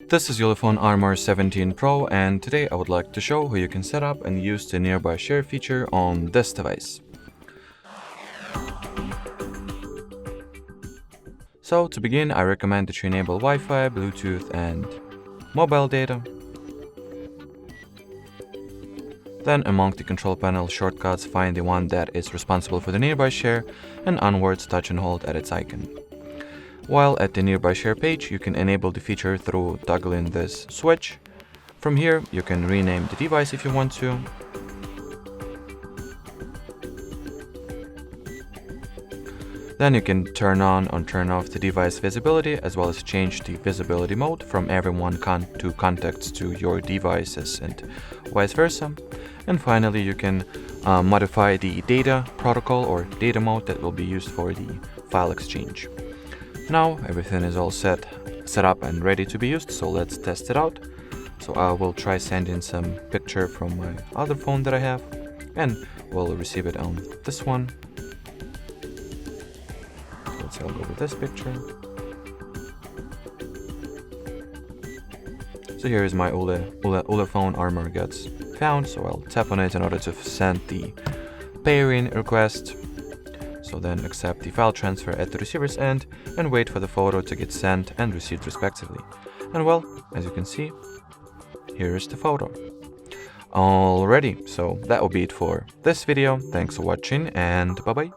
This is ULEFONE Armor 17 Pro, and today I would like to show how you can set up and use the nearby share feature on this device. So to begin, I recommend that you enable Wi-Fi, Bluetooth and mobile data. Then among the control panel shortcuts, find the one that is responsible for the nearby share and onwards touch and hold at its icon. While at the nearby share page, you can enable the feature through toggling this switch. From here, you can rename the device if you want to. Then you can turn on or turn off the device visibility, as well as change the visibility mode from everyone to contacts to your devices and vice versa. And finally, you can modify the data protocol or data mode that will be used for the file exchange. Now everything is all set up and ready to be used, so let's test it out. So I will try sending some picture from my other phone that I have, and we'll receive it on this one. So let's go with this picture. So here is my ULEFONE Armor gets found, so I'll tap on it in order to send the pairing request. So then accept the file transfer at the receiver's end and wait for the photo to get sent and received respectively. And well, as you can see, here is the photo. Alrighty, so that will be it for this video. Thanks for watching and bye bye.